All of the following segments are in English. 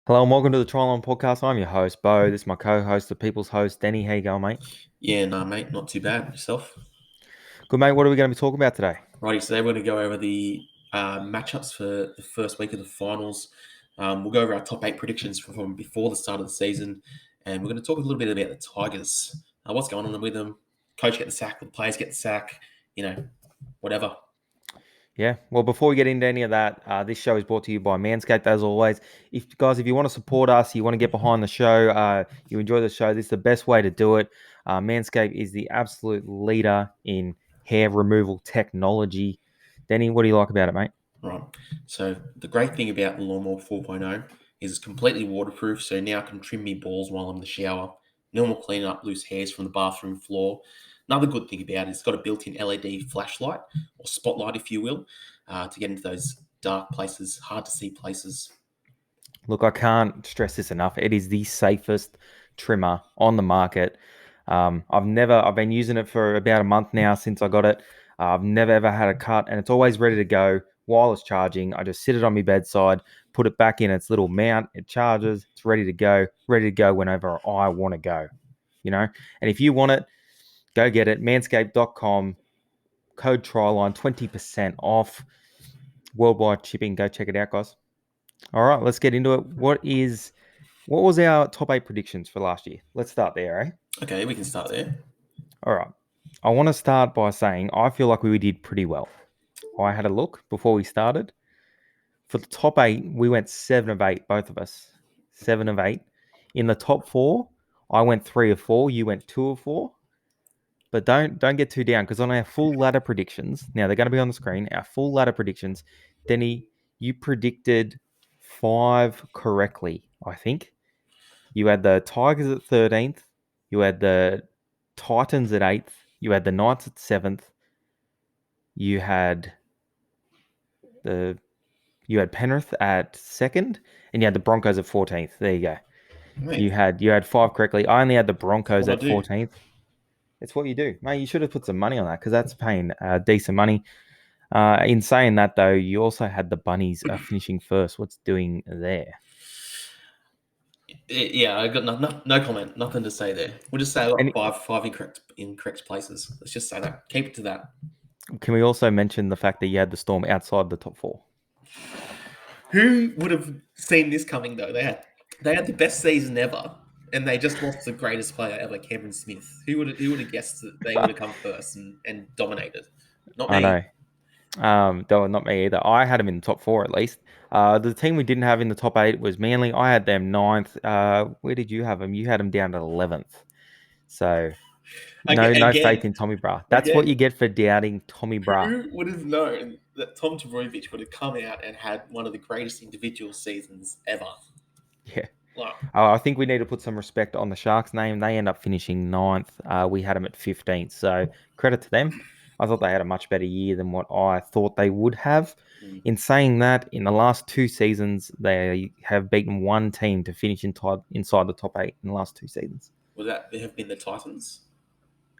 Hello and welcome to the Tryline Podcast. I'm your host, Bo. This is my co-host, the People's host, Denny. How you going, mate? Yeah, no, mate, not too bad. Yourself? Good, mate. What are we going to be talking about today? Righty, today we're going to go over the matchups for the first week of the finals. We'll go over our top eight predictions from before the start of the season, and we're going to talk a little bit about the Tigers. What's going on with them? Coach get the sack, the players get the sack, whatever. Yeah. Well, before we get into any of that, this show is brought to you by Manscaped, as always. If you want to support us, you want to get behind the show, you enjoy the show, this is the best way to do it. Manscaped is the absolute leader in hair removal technology. Denny, what do you like about it, mate? Right. So the great thing about the Lawnmower 4.0 is it's completely waterproof, so now I can trim me balls while I'm in the shower. Normal cleaning up loose hairs from the bathroom floor. Another good thing about it, it's got a built-in LED flashlight, or spotlight if you will, to get into those dark places, hard to see places. Look, I can't stress this enough. It is the safest trimmer on the market. I've been using it for about a month now since I got it. I've never ever had a cut, and it's always ready to go while it's charging. I just sit it on my bedside, put it back in its little mount. It charges. It's ready to go whenever I want to go. And if you want it, go get it. Manscaped.com, code Tryline, 20% off, worldwide shipping. Go check it out, guys. All right, let's get into it. What was our top eight predictions for last year? Let's start there, eh? Okay, we can start there. All right. I want to start by saying I feel like we did pretty well. I had a look before we started. For the top eight, we went 7 of 8, both of us. 7 of 8. In the top four, I went 3 of 4. You went 2 of 4. But don't get too down because on our full ladder predictions, now they're going to be on the screen. Our full ladder predictions, Denny, you predicted 5 correctly, I think. You had the Tigers at 13th. You had the Titans at 8th. You had the Knights at 7th. You had the you had Penrith at 2nd, and you had the Broncos at 14th. There you go. Mate, You had 5 correctly. I only had the that's Broncos what I at do. 14th. It's what you do, mate. You should have put some money on that because that's paying decent money. In saying that, though, you also had the Bunnies finishing first. What's doing there? Yeah, I got no comment, nothing to say there. We'll just say I got And five incorrect places. Let's just say that. Keep it to that. can we also mention the fact that you had the Storm outside the top four? Who would have seen this coming though? They had the best season ever, and they just lost the greatest player ever, Cameron Smith. Who would have guessed that they would have come first and dominated? Not I me. know. No, not me either. I had them in the top four at least. The team we didn't have in the top eight was Manly. I had them ninth. Where did you have them? You had them down to 11th. So no faith Again, in Tommy Bra. That's what again, you get for doubting Tommy Bra. who would have known that Tom Tavorovich would have come out and had one of the greatest individual seasons ever? Yeah. Like, I think we need to put some respect on the Sharks' name. They end up finishing ninth. We had them at 15th. So credit to them. I thought they had a much better year than what I thought they would have. mm, In saying that, in the last 2 seasons, they have beaten one team to finish inside the top eight in the last 2 seasons. would that have been the Titans?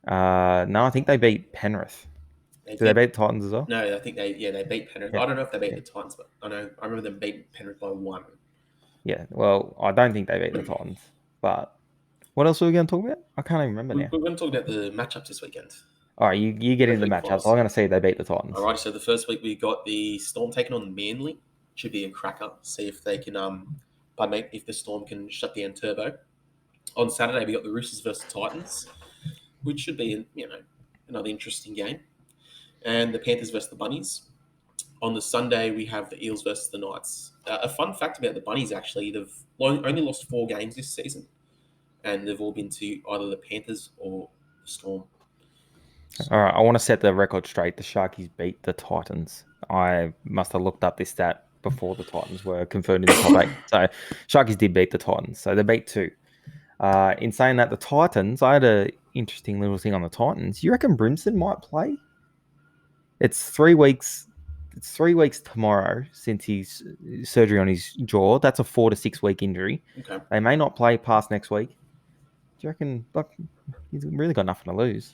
No, I think they beat Penrith. They Did they beat. beat Titans as well? No, I think they beat Penrith. Yeah. I don't know if they beat Yeah. the Titans, but I remember them beating Penrith by one. Yeah. Well, I don't think they beat the Titans. But what else are we going to talk about? I can't even remember We're now. going to talk about the matchups this weekend. All right, you get First into the week matchups. finals. I'm going to see if they beat the Titans. Alrighty, so the first week we got the Storm taking on Manly. Should be a cracker. See if they can, if the Storm can shut down Turbo. On Saturday we got the Roosters versus Titans, which should be another interesting game, and the Panthers versus the Bunnies. On the Sunday we have the Eels versus the Knights. A fun fact about the Bunnies actually, they've only lost 4 games this season, and they've all been to either the Panthers or the Storm. All right, I want to set the record straight. The Sharkies beat the Titans. I must have looked up this stat before the Titans were confirmed in the top eight. So Sharkies did beat the Titans. So they beat two. In saying that, the Titans, I had an interesting little thing on the Titans. You reckon Brimson might play? It's 3 weeks. It's 3 weeks tomorrow since his surgery on his jaw. That's a 4 to 6 week injury. Okay. They may not play past next week. Do you reckon? Like, he's really got nothing to lose.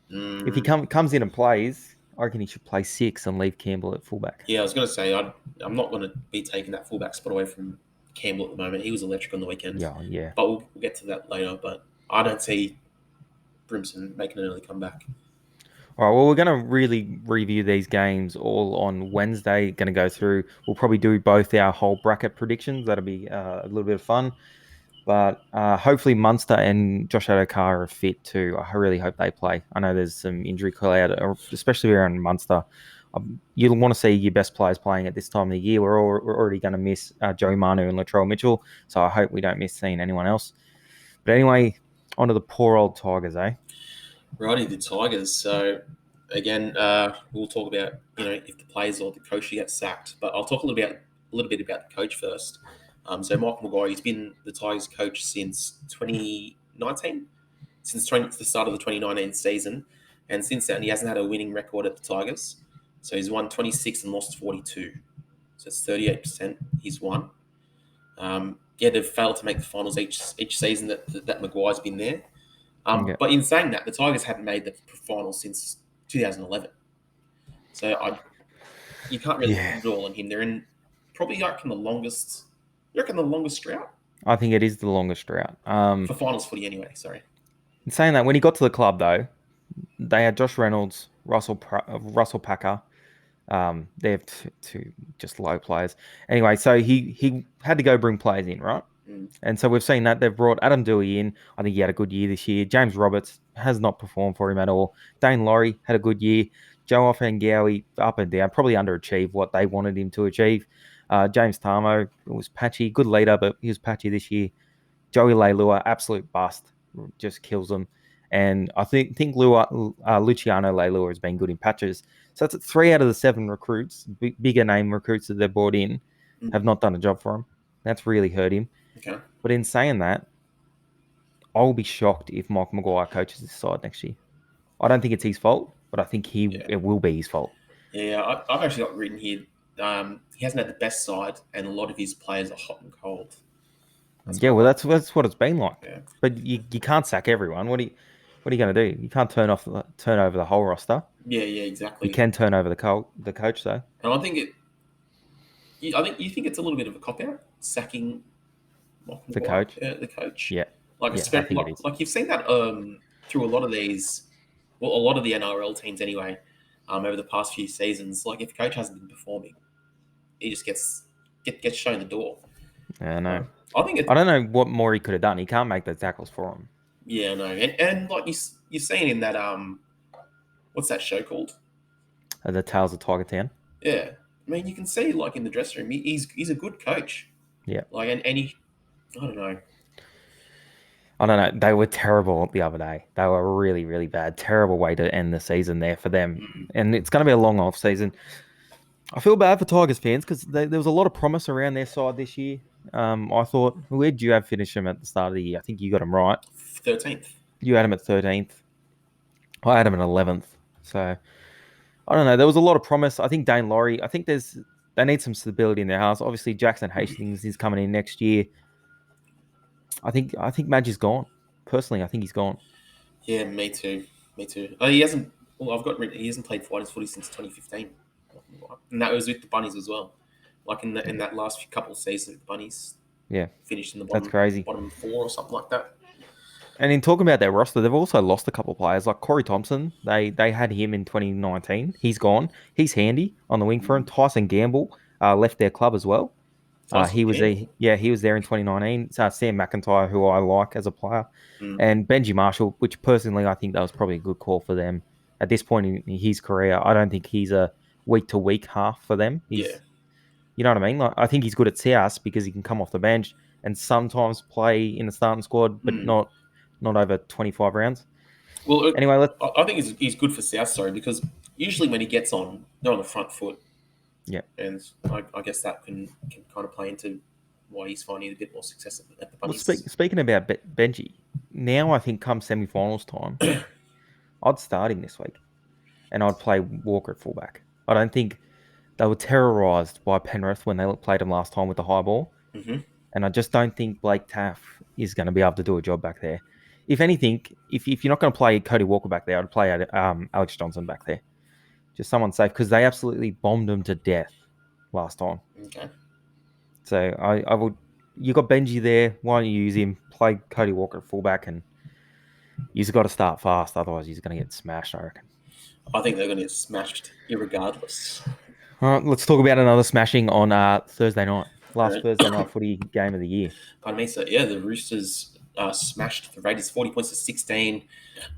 If he Mm, comes in and plays, I reckon he should play 6 and leave Campbell at fullback. yeah, I was going to say I'm not going to be taking that fullback spot away from Campbell at the moment. He was electric on the weekend. Yeah. But we'll get to that later. But I don't see Brimson making an early comeback. All right, well, we're going to really review these games all on Wednesday. Going to go through. We'll probably do both our whole bracket predictions. That'll be a little bit of fun. But hopefully Munster and Josh Adokar are fit too. I really hope they play. I know there's some injury cloud, especially around Munster. You'll want to see your best players playing at this time of the year. We're already going to miss Joey Manu and Latrell Mitchell, so I hope we don't miss seeing anyone else. But anyway, on to the poor old Tigers, eh? Righty, the Tigers. So again, we'll talk about if the players or the coach gets sacked. But I'll talk a little bit about the coach first. So Mike Maguire, he's been the Tigers coach since 2019, since the start of the 2019 season, and since then he hasn't had a winning record at the Tigers. So he's won 26 and lost 42. So it's 38% he's won. They've failed to make the finals each season that Maguire's been there. But in saying that, the Tigers haven't made the finals since 2011. So you can't really put it all on him. They're in probably the longest. You reckon the longest drought? I think it is the longest drought. For finals footy anyway, sorry. In saying that, when he got to the club, though, they had Josh Reynolds, Russell Packer. They have two just low players. Anyway, so he had to go bring players in, right? And so we've seen that they've brought Adam Dewey in. I think he had a good year this year. James Roberts has not performed for him at all. Dane Laurie had a good year. Joe Offengowie up and down, probably underachieved what they wanted him to achieve. James Tarmo was patchy, good leader, but he was patchy this year. Joey Leilua, absolute bust, just kills them. And I think Luciano Leilua has been good in patches. So it's 3 out of the 7 recruits, bigger name recruits that they've brought in, have not done a job for him. That's really hurt him. Okay. But in saying that, I'll be shocked if Mike Maguire coaches this side next year. I don't think it's his fault, but I think it will be his fault. Yeah, I've actually got written here. He hasn't had the best side, and a lot of his players are hot and cold. That's what it's been like. Yeah. But you can't sack everyone. What are you going to do? You can't turn over the whole roster. Yeah, exactly. You can turn over the coach though. And I think you think it's a little bit of a cop out sacking the coach. The coach. Yeah. Like you've seen that through a lot of these, well, a lot of the NRL teams anyway. Over the past few seasons, like if a coach hasn't been performing, he just gets shown the door. Yeah, I know. I don't know what more he could have done. He can't make those tackles for him. Yeah, no, and like you've seen in that what's that show called? The Tales of Tiger Town. Yeah, I mean you can see like in the dressing room, he's a good coach. Yeah, like and he, I don't know. They were terrible the other day. They were really, really bad. Terrible way to end the season there for them. Mm-hmm. And it's going to be a long off season. I feel bad for Tigers fans because there was a lot of promise around their side this year. I thought, where did you have finish them at the start of the year? I think you got them right. 13th. You had them at 13th. I had them at 11th. So, I don't know. There was a lot of promise. I think Dane Laurie, I think they need some stability in their house. Obviously, Jackson Hastings is coming in next year. I think Madge's gone. Personally, I think he's gone. Yeah, me too. He hasn't. Well, he hasn't played finals footy since 2015, and that was with the Bunnies as well. Like in that last couple of seasons, the Bunnies. Yeah, finished in the bottom. That's crazy. Bottom 4 or something like that. And in talking about their roster, they've also lost a couple of players like Corey Thompson. They had him in 2019. He's gone. He's handy on the wing for him. Tyson Gamble left their club as well. He was there in 2019. Sam McIntyre, who I like as a player, and Benji Marshall, which personally I think that was probably a good call for them at this point in his career. I don't think he's a week-to-week half for them. You know what I mean? Like, I think he's good at South because he can come off the bench and sometimes play in the starting squad, but not over 25 rounds. Well, anyway, I think he's good for South, because usually when he gets on, they're on the front foot. Yeah, and I guess that can kind of play into why he's finding a bit more success at the Bunnies. Well, speaking about Benji, now I think come semi-finals time, I'd start him this week, and I'd play Walker at fullback. I don't think they were terrorised by Penrith when they played him last time with the high ball, and I just don't think Blake Taff is going to be able to do a job back there. If anything, if you're not going to play Cody Walker back there, I'd play Alex Johnson back there. Just someone safe, because they absolutely bombed them to death last time. Okay. So I would you got Benji there. Why don't you use him? Play Cody Walker at fullback, and you've got to start fast. Otherwise, he's going to get smashed, I reckon. I think they're going to get smashed irregardless. All right, let's talk about another smashing on Thursday night. Last Right. Thursday night footy game of the year. Pardon me. So, yeah, the Roosters smashed the Raiders 40 points to 16.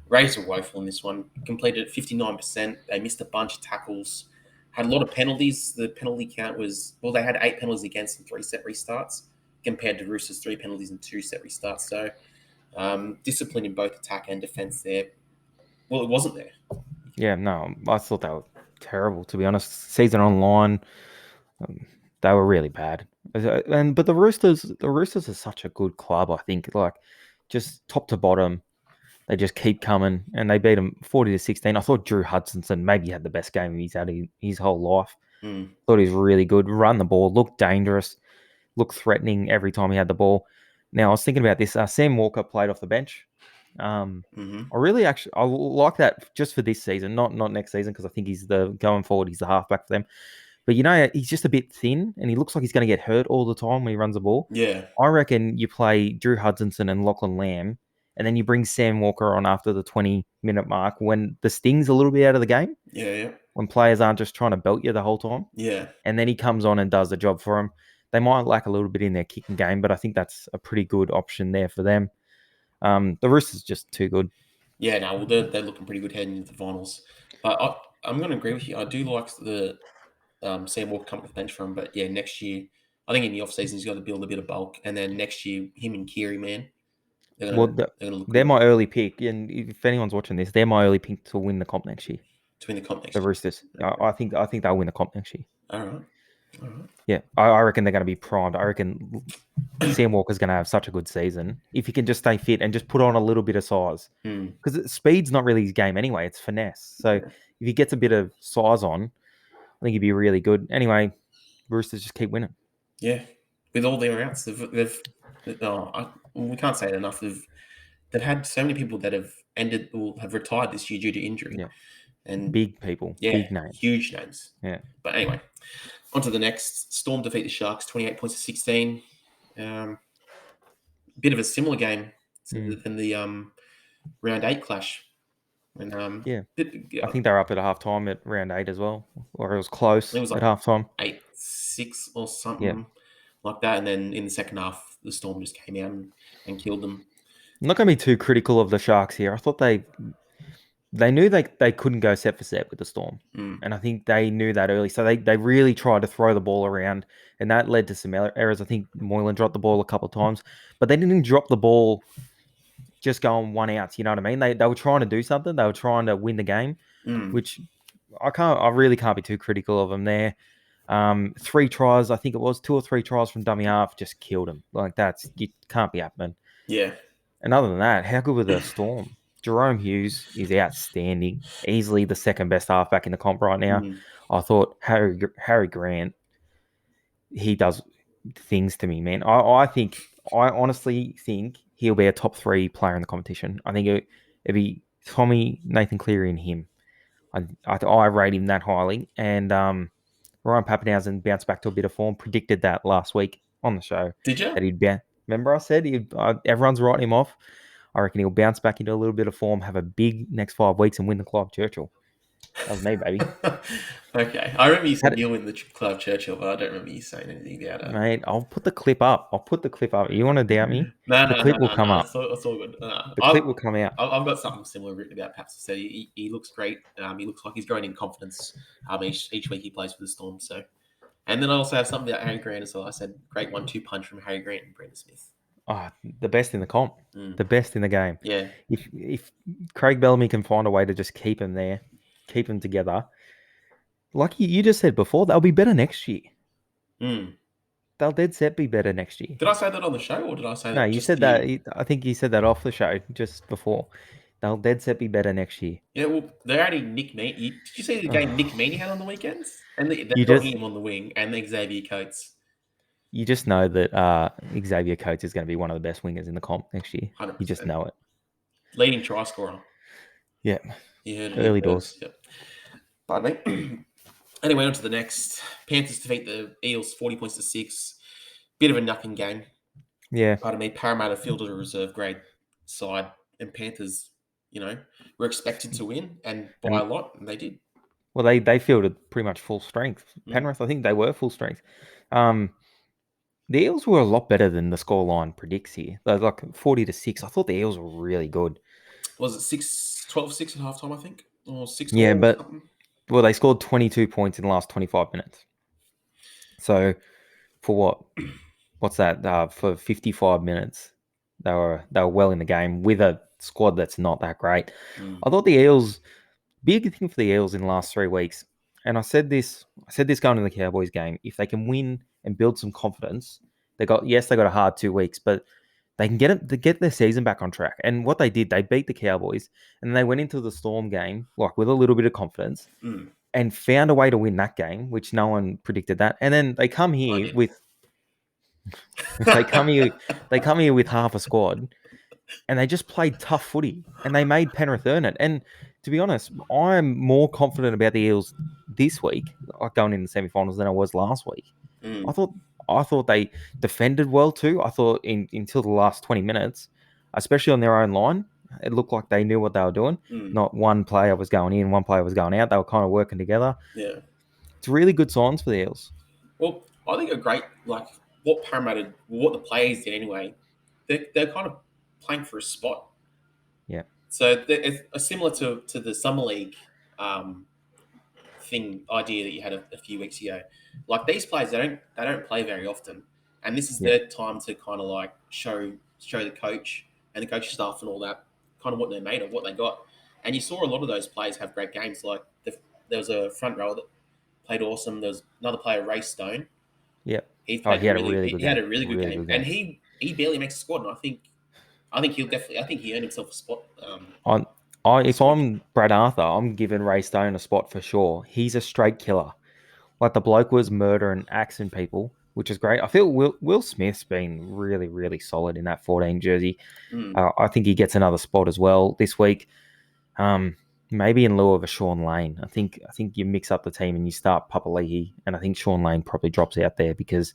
Raiders were woeful in this one. Completed at 59%. They missed a bunch of tackles. Had a lot of penalties. The penalty count was, well, they had 8 penalties against and 3 set restarts, compared to Roosters' 3 penalties and 2 set restarts. So, discipline in both attack and defense there. Well, it wasn't there. Yeah, no, I thought that was terrible, to be honest. Season online, they were really bad. But the Roosters are such a good club. I think, like, just top to bottom, they just keep coming, and they beat them 40-16. I thought Drew Hutchinson maybe had the best game he's had in his whole life. Thought he was really good. Run the ball, looked dangerous, looked threatening every time he had the ball. Now I was thinking about this. Sam Walker played off the bench. I like that just for this season, not next season, because I think he's going forward. He's the halfback for them. But he's just a bit thin, and he looks like he's going to get hurt all the time when he runs the ball. Yeah. I reckon you play Drew Hutchinson and Lachlan Lamb, and then you bring Sam Walker on after the 20-minute mark when the sting's a little bit out of the game. Yeah. When players aren't just trying to belt you the whole time. Yeah. And then he comes on and does the job for them. They might lack a little bit in their kicking game, but I think that's a pretty good option there for them. The Roosters just too good. Yeah, no, well, they're looking pretty good heading into the finals. But I'm going to agree with you. I do like the Sam Walker coming to the bench for him. But yeah, next year, I think in the off season he's got to build a bit of bulk, and then next year him and Kiri, man, they're going to look. They're good my early pick, and if anyone's watching this, they're my early pick to win the comp next year. to win the comp next The year. Roosters, okay. I think they'll win the comp next year. All right. Yeah, I reckon they're going to be primed. I reckon Sam Walker's going to have such a good season if he can just stay fit and just put on a little bit of size. Because speed's not really his game anyway; it's finesse. So if he gets a bit of size on, I think he'd be really good. Anyway, Roosters just keep winning. Yeah, with all their outs, we can't say it enough. They've had so many people that have ended or have retired this year due to injury. Yeah. And big people, big names, huge names. Yeah. But anyway, on to the next. Storm defeat the Sharks, 28 points to 16. Bit of a similar game than the round 8 clash. And I think they're up at halftime at round 8 as well, or it was close. It was like at halftime, 8-6 or something like that. And then in the second half, the Storm just came out and killed them. I'm not going to be too critical of the Sharks here. I thought they knew they couldn't go set for set with the Storm. And I think they knew that early. So they really tried to throw the ball around, and that led to some errors. I think Moylan dropped the ball a couple of times, but they didn't drop the ball just going one outs. You know what I mean? They were trying to do something. They were trying to win the game, which I really can't be too critical of them there. 3 tries, I think it was 2 or 3 tries from dummy half, just killed them. Like you can't be happening. Yeah. And other than that, how good were the Storm? Jerome Hughes is outstanding. Easily the second best halfback in the comp right now. I thought Harry Grant, he does things to me, man. I honestly think he'll be a top 3 player in the competition. I think it'd be Tommy, Nathan Cleary, and him. I rate him that highly. And Ryan Papenhuyzen bounced back to a bit of form. Predicted that last week on the show. Did you? That he'd bounce. Remember I said everyone's writing him off. I reckon he'll bounce back into a little bit of form, have a big next 5 weeks, and win the Clive Churchill. That was me, baby. Okay. I remember you said you'll win the Clive Churchill, but I don't remember you saying anything about it. Mate, I'll put the clip up. You want to doubt me? The clip will come up. It's all good. The clip will come out. I've got something similar written about Paps. So he looks great. He looks like he's growing in confidence each week he plays for the Storm. So, and then I also have something about Harry Grant as well. I said great 1-2 punch from Harry Grant and Brendan Smith. Oh, the best in the comp. The best in the game. Yeah. If Craig Bellamy can find a way to just keep him there, keep them together, like you just said before, they'll be better next year. They'll dead set be better next year. Did I say that on the show, or did I say that? No, you said that. I think you said that off the show just before. They'll dead set be better next year. Yeah, well, they're adding Nick Meaney. Did you see the game Nick Meaney had on the weekends? And they got him on the wing, and Xavier Coates. You just know that Xavier Coates is going to be one of the best wingers in the comp next year. 100%. You just know it. Leading try scorer. Yeah. You heard it early doors. Yep. Pardon me. Anyway, on to the next. Panthers defeat the Eels 40 points to 6. Bit of a knucking game. Yeah. Pardon me, Parramatta fielded a reserve grade side, and Panthers, were expected to win and by And a lot, and they did. well, they fielded pretty much full strength. Mm. Penrith, I think they were full strength. Um, the Eels were a lot better than the scoreline predicts here. They're like 40-6. I thought the Eels were really good. Was it 12-6 at halftime, I think? Or 6 Yeah, all or but something? well, they scored 22 points in the last 25 minutes. So for what? What's that? For 55 minutes, they were well in the game with a squad that's not that great. Mm. I thought the Eels, big thing for the Eels in the last 3 weeks, and I said this going into the Cowboys game. If they can win and build some confidence, they got a hard 2 weeks, but they can get their season back on track. And what they did, they beat the Cowboys, and they went into the Storm game like with a little bit of confidence Mm. and found a way to win that game, which no one predicted that. And then they come I here did. with they come here they come here with half a squad and they just played tough footy and they made Penrith earn it. And to be honest, I'm more confident about the Eels this week, like going in the semi-finals, than I was last week. I Mm. thought I thought they defended well too. I thought until the last 20 minutes, especially on their own line, it looked like they knew what they were doing. Mm. Not one player was going in, one player was going out. They were kind of working together. Yeah. It's really good signs for the Eels. Well, I think a great, what the players did anyway, they're kind of playing for a spot. Yeah. So it's similar to the Summer League um, idea that you had a few weeks ago. Like these players, they don't play very often, and this is Yeah. their time to kind of like show the coach and the coaching staff and all that kind of what they're made of, what they got. And you saw a lot of those players have great games. Like there was a front row that played awesome. There was another player, Ray Stone. Yeah. He Oh, played he had a really. really He good he had game. a really good Really game, good and game. he barely makes a squad. And I think he'll definitely. I think he earned himself a spot. If This week. I'm Brad Arthur, I'm giving Ray Stone a spot for sure. He's a straight killer. Like the bloke was murdering, axing people, which is great. I feel Will Smith's been really, really solid in that 14 jersey. Mm. I think he gets another spot as well this week. Maybe in lieu of a Sean Lane. I think you mix up the team and you start Papali'i, and I think Sean Lane probably drops out there because,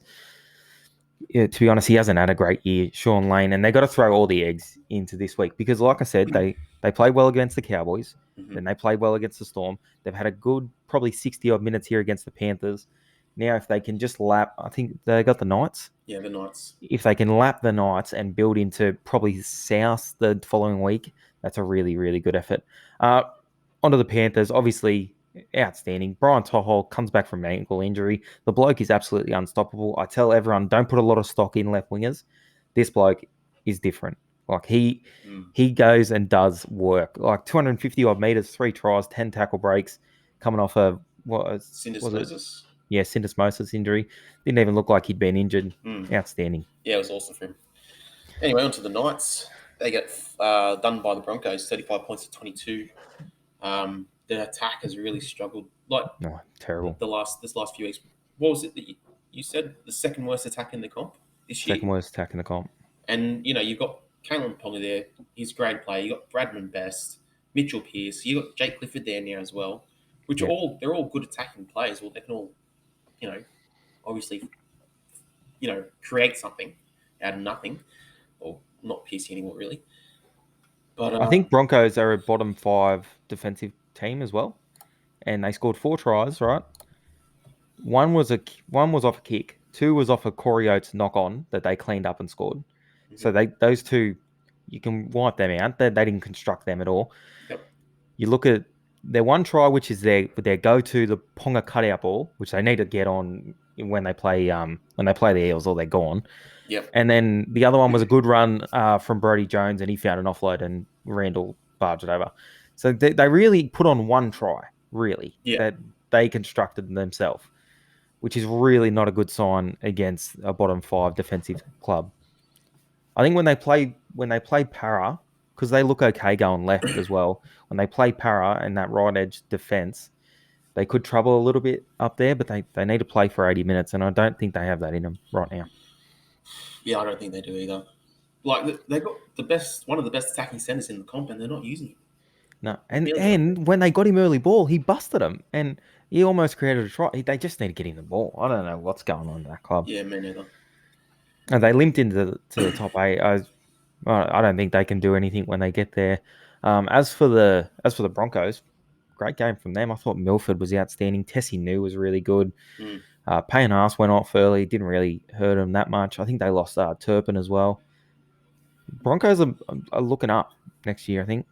yeah, to be honest, he hasn't had a great year, Sean Lane, and they got to throw all the eggs into this week because, like I said, they played well against the Cowboys, Mhm. then they played well against the Storm. They've had a good probably 60 odd minutes here against the Panthers. Now, if they can just lap, I think they got the Knights. Yeah, the Knights. If they can lap the Knights and build into probably South the following week, that's a really, really good effort. Onto the Panthers, obviously outstanding. Brian Tohol comes back from an ankle injury. The bloke is absolutely unstoppable. I tell everyone, don't put a lot of stock in left wingers. This bloke is different. Like Mm. he goes and does work. Like 250 odd meters, 3 tries, 10 tackle breaks, coming off a was it? Syndesmosis. Yeah, syndesmosis injury. Didn't even look like he'd been injured. Mm. Outstanding. Yeah, it was awesome for him. Anyway, on to the Knights. They get done by the Broncos, 35 points to 22. The attack has really struggled. Like No, terrible. this last few weeks. What was it that you said? The second worst attack in the comp this year? Second worst attack in the comp. And you've got Kalen Ponga there. He's a great player. You got Bradman Best, Mitchell Pearce. You got Jake Clifford there now as well, which Yeah. they're all good attacking players. Well, they can all, obviously, create something out of nothing, or not Pearce anymore really. But I think Broncos are a bottom 5 defensive team as well, and they scored 4 tries. Right, one was off a kick, 2 was off a Corey Oates knock on that they cleaned up and scored. So those 2, you can wipe them out. They didn't construct them at all. Yep. You look at their one try, which is their go-to, the Ponga cutout ball, which they need to get on when they play the Eels, or they're gone. Yep. And then the other one was a good run from Brodie Jones, and he found an offload, and Randall barged it over. So they really put on one try, really, that they constructed themselves, which is really not a good sign against a bottom 5 defensive club. I think when they play Para, because they look okay going left as well, when they play Para and that right edge defense, they could trouble a little bit up there, but they need to play for 80 minutes, and I don't think they have that in them right now. Yeah, I don't think they do either. Like they got one of the best attacking centers in the comp, and they're not using it. No, and when they got him early ball, he busted him, and he almost created a try. They just need to get him the ball. I don't know what's going on in that club. Yeah, me neither. And they limped into the top eight. I don't think they can do anything when they get there. As for the Broncos, great game from them. I thought Milford was outstanding. Tessie New was really good. Mm. Payne Haas went off early. Didn't really hurt them that much. I think they lost Turpin as well. Broncos are looking up next year, I think.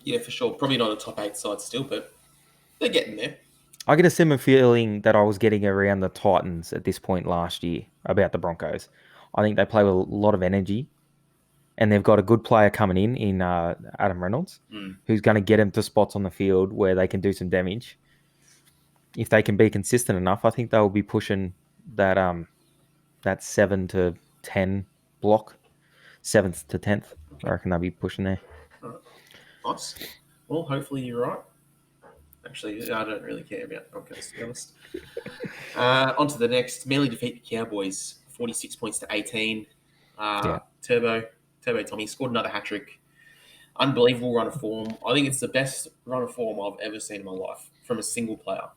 Yeah, for sure. Probably not a top 8 side still, but they're getting there. I get a similar feeling that I was getting around the Titans at this point last year about the Broncos. I think they play with a lot of energy, and they've got a good player coming in Adam Reynolds, who's going to get them to spots on the field where they can do some damage. If they can be consistent enough, I think they'll be pushing that 7 to 10 block, 7th to 10th. Okay. I reckon they'll be pushing there. Nice. Well, hopefully you're right. Actually, I don't really care about Broncos, to be honest. On to the next. Manly defeat the Cowboys, 46 points to 18. Turbo Tommy scored another hat-trick. Unbelievable run of form. I think it's the best run of form I've ever seen in my life from a single player.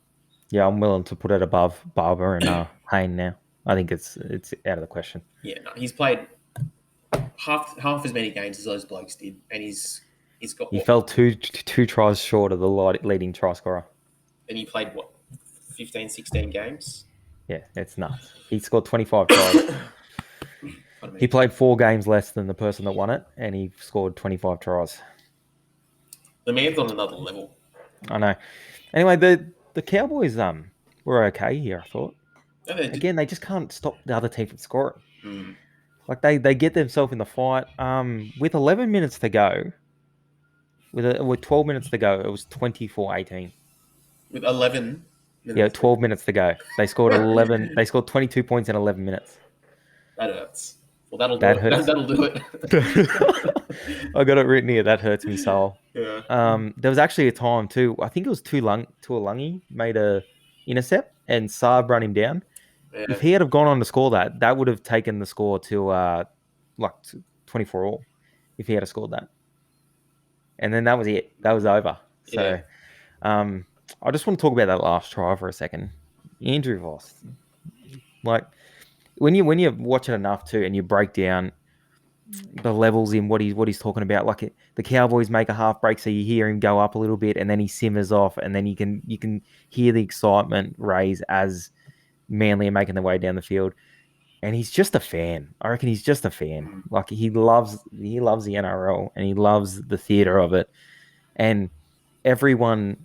Yeah, I'm willing to put it above Barber and Hayne now. I think it's out of the question. Yeah, no, he's played half as many games as those blokes did, and he's got. He fell two tries short of the leading try scorer. And he played 15, 16 games. Yeah, it's nuts. He scored 25 tries. He played 4 games less than the person that won it, and he scored 25 tries. The man's on another level. I know. Anyway, the Cowboys were okay here, I thought. Again, they just can't stop the other team from scoring. Like they get themselves in the fight. With 11 minutes to go, with 12 minutes to go, it was 24-18. With 11 minutes. Yeah, 12 minutes to go. They scored 11. They scored 22 points in 11 minutes. That hurts. Well, that'll do it. That'll do it. I got it written here. That hurts me soul. Yeah. There was actually a time too. I think it was Tuolungi made a intercept and Saab run him down. Yeah. If he had have gone on to score that would have taken the score to 24 all. If he had scored that, and then that was it. That was over. So, I just want to talk about that last try for a second. Andrew Voss, like. When you watch it enough too, and you break down the levels in what he's talking about, like the Cowboys make a half break, so you hear him go up a little bit, and then he simmers off, and then you can hear the excitement raise as Manly are making their way down the field, and he's just a fan. I reckon he's just a fan. Like he loves the NRL, and he loves the theatre of it, and everyone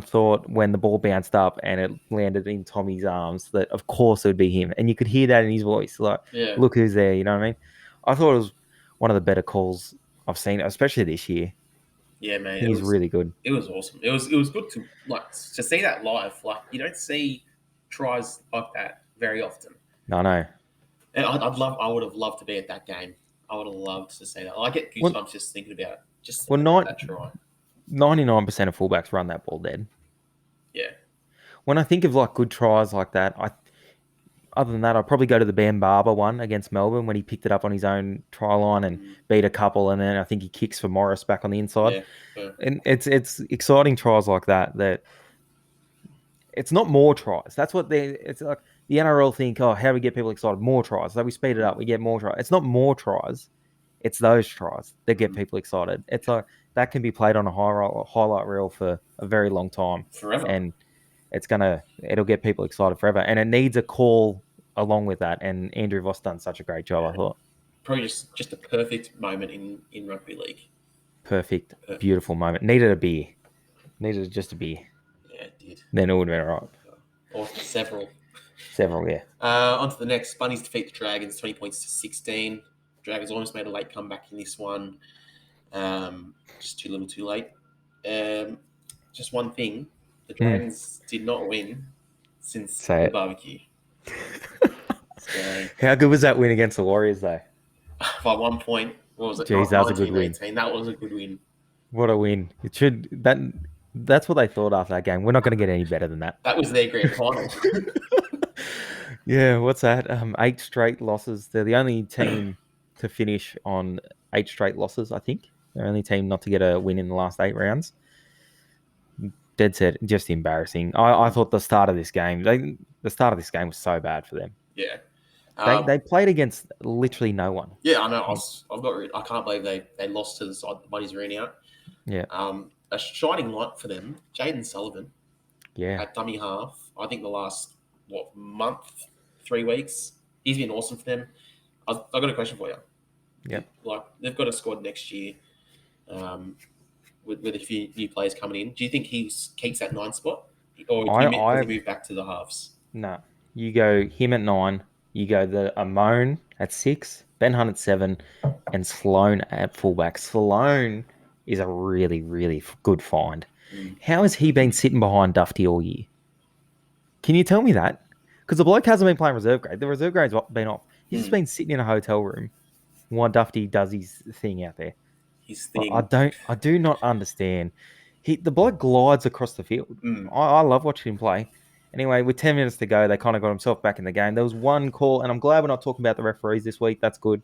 thought when the ball bounced up and it landed in Tommy's arms that of course it would be him, and you could hear that in his voice, like, look who's there. You know what I mean? I thought it was one of the better calls I've seen, especially this year. Yeah, man, he's really good. It was awesome. It was good to see that live. Like you don't see tries like that very often. I know. And I would have loved to be at that game. I would have loved to see that. I get goosebumps just thinking about that try. 99% of fullbacks run that ball dead. Yeah. When I think of like good tries like that, other than that, I'd probably go to the Bam Barber one against Melbourne when he picked it up on his own try line and beat a couple, and then I think he kicks for Morris back on the inside. Yeah. And it's exciting tries like that it's not more tries. That's what it's like the NRL think, oh, how do we get people excited? More tries. So we speed it up, we get more tries. It's not more tries. It's those tries that get people excited. It's like that can be played on a highlight reel for a very long time. Forever. And it'll get people excited forever. And it needs a call along with that. And Andrew Voss done such a great job, I thought. Probably just a perfect moment in rugby league. Perfect. Beautiful moment. Needed a beer. Needed just a beer. Yeah, it did. Then it would have been all right. Or several. Several, yeah. On to the next. Bunnies defeat the Dragons, 20 points to 16. Dragons almost made a late comeback in this one. Just too little too late. Just one thing. The Dragons did not win since the barbecue. So, how good was that win against the Warriors, though? By 1 point. What was it? Jeez, that was a good win. That was a good win. What a win. It should... That's what they thought after that game. We're not going to get any better than that. That was their grand final. Yeah, what's that? 8 straight losses. They're the only team to finish on 8 straight losses, I think. They're the only team not to get a win in the last 8 rounds. Dead set, just embarrassing. I thought the start of this game was so bad for them. Yeah. They played against literally no one. Yeah, I know. I can't believe they lost to the side the Bunnies ran out. Yeah. A shining light for them, Jaden Sullivan Yeah. at dummy half. I think the last month, 3 weeks, he's been awesome for them. I got a question for you. Yep. Like they've got a squad next year, with a few new players coming in. Do you think he keeps that 9 spot, or does he move back to the halves? No. You go him at 9. You go the Amon at 6, Ben Hunt at 7, and Sloan at fullback. Sloan is a really, really good find. How has he been sitting behind Dufty all year? Can you tell me that? Because the bloke hasn't been playing reserve grade. The reserve grade's been off. He's just been sitting in a hotel room while Dufty does his thing out there. His thing. I do not understand. The bloke glides across the field. I love watching him play. Anyway, with 10 minutes to go, they kind of got himself back in the game. There was one call, and I'm glad we're not talking about the referees this week. That's good.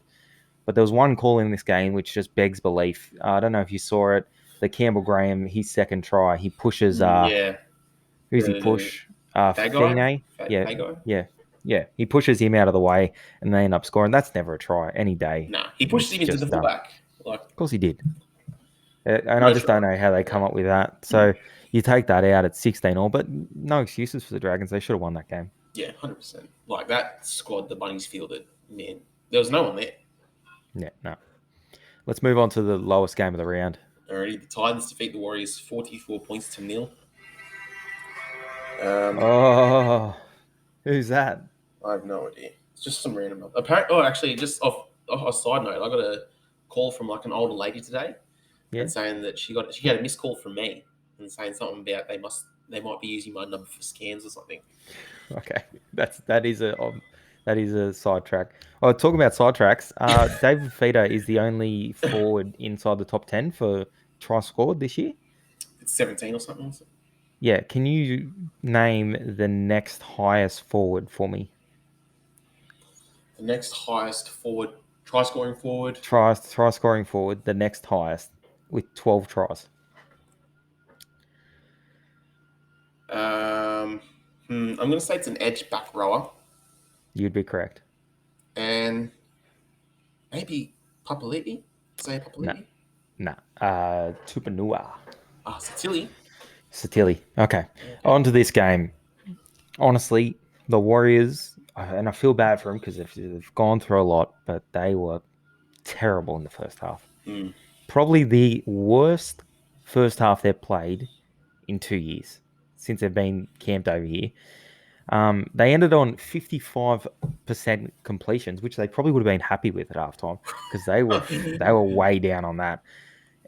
But there was one call in this game which just begs belief. I don't know if you saw it. The Campbell Graham, his second try, he pushes. Who's he push? Fine. Yeah. He pushes him out of the way, and they end up scoring. That's never a try any day. Nah, he pushes him into the fullback. Of course he did. And I just don't know how they come up with that. So you take that out at 16-all, but no excuses for the Dragons. They should have won that game. Yeah, 100%. Like that squad the Bunnies fielded, man, there was no one there. Yeah, no. Let's move on to the lowest game of the round. Alrighty, the Titans defeat the Warriors 44 points to 0. Who's that? I have no idea. It's just some random. Apparently, actually, just off a side note, I got a call from like an older lady today, and saying that she had a missed call from me and saying something about they might be using my number for scans or something. Okay, that is a sidetrack. Oh, talking about sidetracks, David Feeder is the only forward inside the top 10 for try scored this year. It's 17 or something. Yeah, can you name the next highest forward for me? The next highest forward, try scoring forward. Try scoring forward, the next highest with 12 tries. I'm going to say it's an edge back rower. You'd be correct. And maybe Papali'i? Say Papali'i? No. Tupanua. Satili. Okay. On to this game. Honestly, the Warriors, and I feel bad for them because they've gone through a lot, but they were terrible in the first half. Probably the worst first half they've played in 2 years since they've been camped over here. They ended on 55% completions, which they probably would have been happy with at halftime because they were way down on that.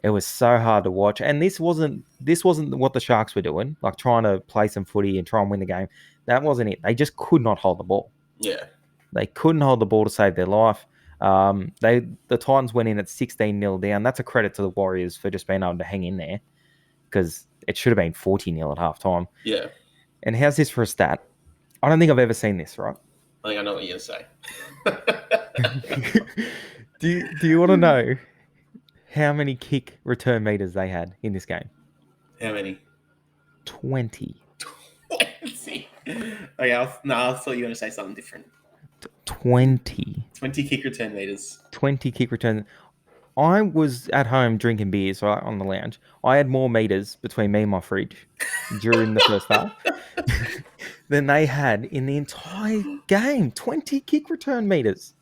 It was so hard to watch, and this wasn't what the Sharks were doing, like trying to play some footy and try and win the game. That wasn't it. They just could not hold the ball. Yeah, they couldn't hold the ball to save their life. The Titans went in at 16-0 down. That's a credit to the Warriors for just being able to hang in there because it should have been 40-0 at halftime. Yeah. And how's this for a stat? I don't think I've ever seen this, right? I think I know what you're going to say. Do you want to know how many kick return meters they had in this game? How many? 20. 20? Okay, I thought you were going to say something different. 20. 20 kick return meters. 20 kick return. I was at home drinking beers right on the lounge. I had more meters between me and my fridge during the first half than they had in the entire game. 20 kick return meters.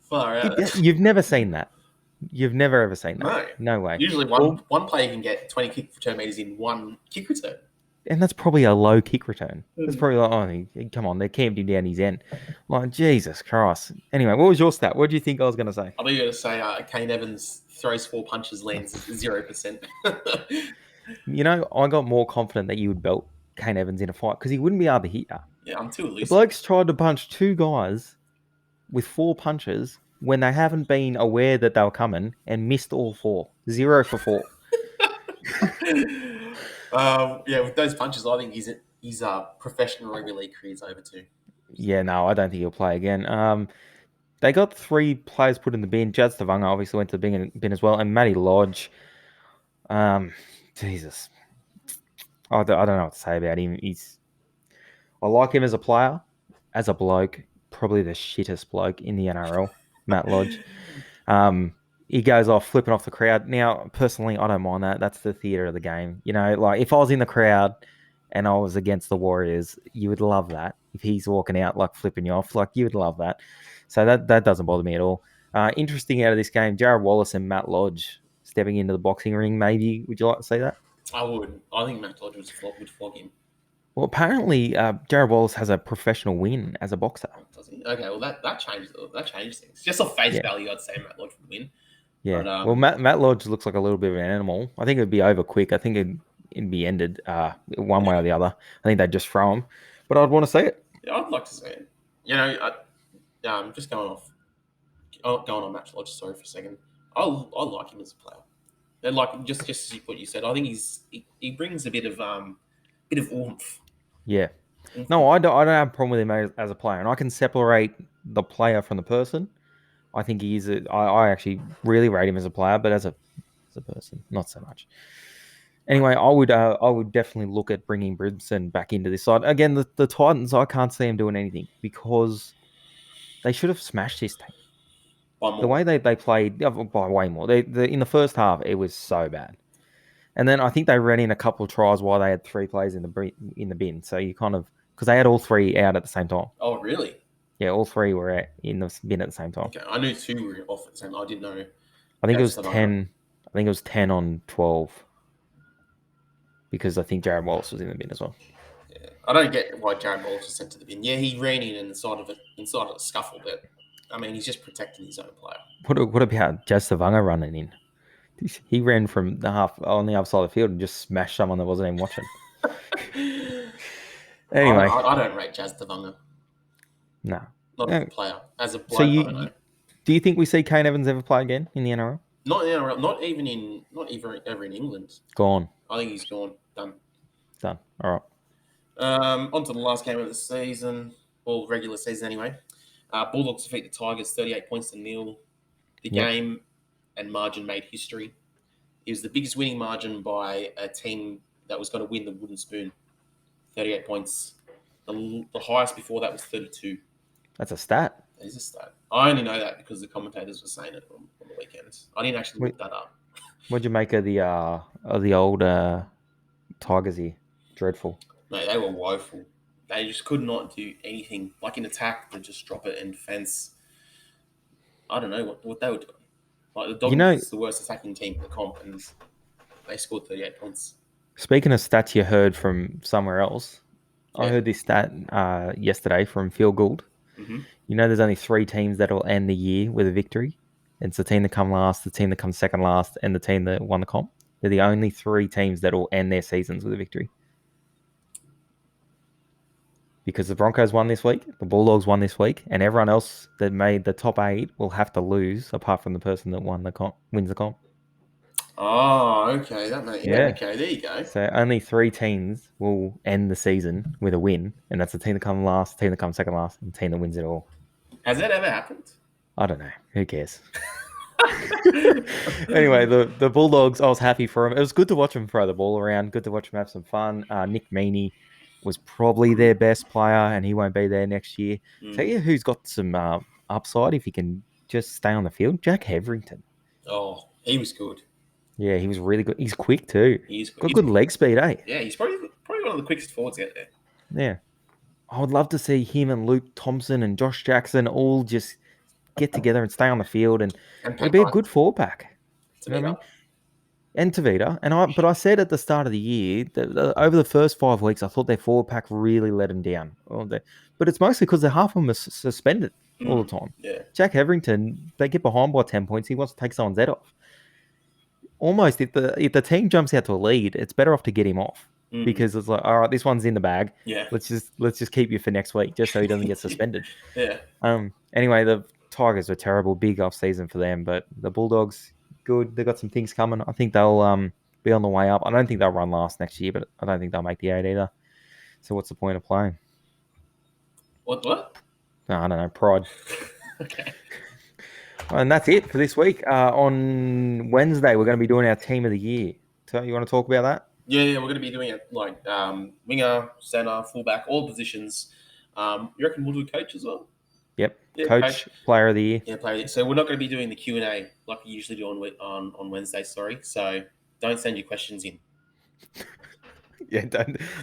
Far out. You've never seen that. You've never ever seen that. No way. Usually one player can get 20 kick return meters in one kick return. And that's probably a low kick return. That's probably like, come on, they're camped him down his end. Like, Jesus Christ. Anyway, what was your stat? What do you think I was going to say? I thought you were going to say Kane Evans throws 4 punches, lands 0%. You know, I got more confident that you would belt Kane Evans in a fight because he wouldn't be able to hit you. Yeah, I'm too elusive. The blokes tried to punch 2 guys with 4 punches when they haven't been aware that they were coming and missed all 4. 0 for 4. Yeah, with those punches, I think he's a professional rugby league career's over too. Yeah, no, I don't think he'll play again. They got 3 players put in the bin. Jad Stavunga obviously went to the bin as well, and Matty Lodge. Jesus, I don't know what to say about him. I like him as a player, as a bloke. probably the shittest bloke in the NRL, Matt Lodge. He goes off flipping off the crowd. Now, personally, I don't mind that. That's the theatre of the game. You know, like if I was in the crowd and I was against the Warriors, you would love that. If he's walking out like flipping you off, like you would love that. So that doesn't bother me at all. Interesting out of this game, Jared Wallace and Matt Lodge stepping into the boxing ring. Maybe would you like to see that? I would. I think Matt Lodge would flog him. Well, apparently, Jared Wallace has a professional win as a boxer. Does he? Okay, well that changes things. Just off face Yeah. value, I'd say Matt Lodge would win. Yeah. But, Well, Matt Lodge looks like a little bit of an animal. I think it'd be over quick. I think it'd be ended one way or the other. I think they'd just throw him. But I'd want to see it. Yeah, I'd like to see it. You know, just going on Matt Lodge. Sorry for a second. I like him as a player. And like just what you said, I think he brings a bit of oomph. Yeah. No, I don't have a problem with him as a player, and I can separate the player from the person. I think he is. I actually really rate him as a player, but as a person, not so much. Anyway, I would definitely look at bringing Brimson back into this side again. The Titans, I can't see them doing anything because they should have smashed this team. The way they played by way more. In the first half, it was so bad, and then I think they ran in a couple of tries while they had 3 players in the bin. So you kind of because they had all 3 out at the same time. Oh, really? Yeah, all 3 were in the bin at the same time. Okay, I knew 2 were off at the same time. I didn't know. I think it was 10. I think it was 10 on 12 because I think Jared Wallace was in the bin as well. Yeah, I don't get why Jared Wallace was sent to the bin. Yeah, he ran in inside of a scuffle, but I mean, he's just protecting his own player. What about Jazz Savanga running in? He ran from the half on the other side of the field and just smashed someone that wasn't even watching. Anyway, I don't rate Jazz Tavanga. No, not as a player. As a bloke, so I don't know. Do you think we see Kane Evans ever play again in the NRL? Not in NRL. Not even ever in England. Gone. I think he's gone. Done. All right. On to the last game of the season, or regular season anyway. Bulldogs defeat the Tigers 38 points to 0. The game and margin made history. It was the biggest winning margin by a team that was going to win the Wooden Spoon. 38 points. The highest before that was 32. That's a stat. That is a stat. I only know that because the commentators were saying it on the weekends. I didn't actually look that up. What'd you make of the old Tigers here? Dreadful. No, they were woeful. They just could not do anything. Like in attack, they just drop it. In defense, I don't know what they were doing. Like the Dogs is the worst attacking team in the comp, and they scored 38 points. Speaking of stats you heard from somewhere else, I heard this stat yesterday from Phil Gould. Mm-hmm. You know, there's only 3 teams that will end the year with a victory. It's the team that come last, the team that comes second last, and the team that won the comp. They're the only 3 teams that will end their seasons with a victory. Because the Broncos won this week, the Bulldogs won this week, and everyone else that made the top 8 will have to lose, apart from the person that wins the comp. Oh, okay. That makes okay. There you go. So only 3 teams will end the season with a win, and that's the team that comes last, the team that comes second last, and the team that wins it all. Has that ever happened? I don't know. Who cares? Anyway, the Bulldogs, I was happy for them. It was good to watch them throw the ball around. Good to watch them have some fun. Nick Meaney was probably their best player, and he won't be there next year. Tell you who's got some upside if he can just stay on the field? Jack Hetherington. Oh, he was good. Yeah, he was really good. He's quick too. He's quick. Got good leg speed, eh? Yeah, he's probably one of the quickest forwards out there. Yeah. I would love to see him and Luke Thompson and Josh Jackson all just get together and stay on the field, and it'd be a good four pack. You know what I mean? And Tavita. But I said at the start of the year that over the first 5 weeks, I thought their forward pack really let them down. But it's mostly because half of them are suspended all the time. Yeah. Jack Hetherington, they get behind by 10 points. He wants to take someone's head off. Almost, if the team jumps out to a lead, it's better off to get him off because it's like, all right, this one's in the bag. Yeah. Let's just keep you for next week, just so he doesn't get suspended. Yeah. Anyway, the Tigers were terrible, big off season for them, but the Bulldogs, good. They got some things coming. I think they'll be on the way up. I don't think they'll run last next year, but I don't think they'll make the 8 either. So what's the point of playing? What? No, I don't know. Pride. Okay. And that's it for this week. On Wednesday, we're going to be doing our team of the year. So you want to talk about that? Yeah, we're going to be doing it like winger, centre, fullback, all positions. You reckon we'll do coach as well? Yep. Yeah, Coach, player of the year. Yeah, player. So we're not going to be doing the Q and A like we usually do on Wednesday. Sorry, so don't send your questions in. Yeah,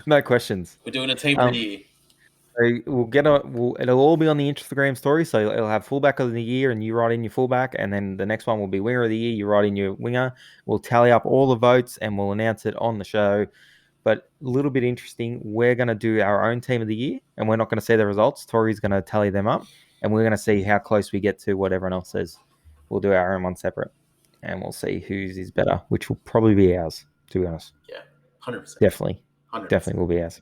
no questions. We're doing a team of the year. So it'll all be on the Instagram story. So it'll have fullback of the year, and you write in your fullback, and then the next one will be winger of the year. You write in your winger. We'll tally up all the votes, and we'll announce it on the show. But a little bit interesting, we're going to do our own team of the year, and we're not going to see the results. Tori's going to tally them up, and we're going to see how close we get to what everyone else says. We'll do our own one separate, and we'll see whose is better, which will probably be ours, to be honest. Yeah, 100%. Definitely. 100%. Definitely will be ours.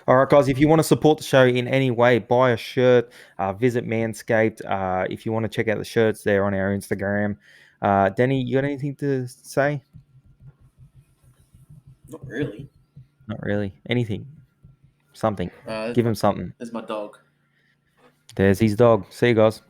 All right, guys, if you want to support the show in any way, buy a shirt, visit Manscaped. If you want to check out the shirts, they're on our Instagram. Denny, you got anything to say? Not really. Not really. Anything. Something. Give him something. There's my dog. There's his dog. See you guys.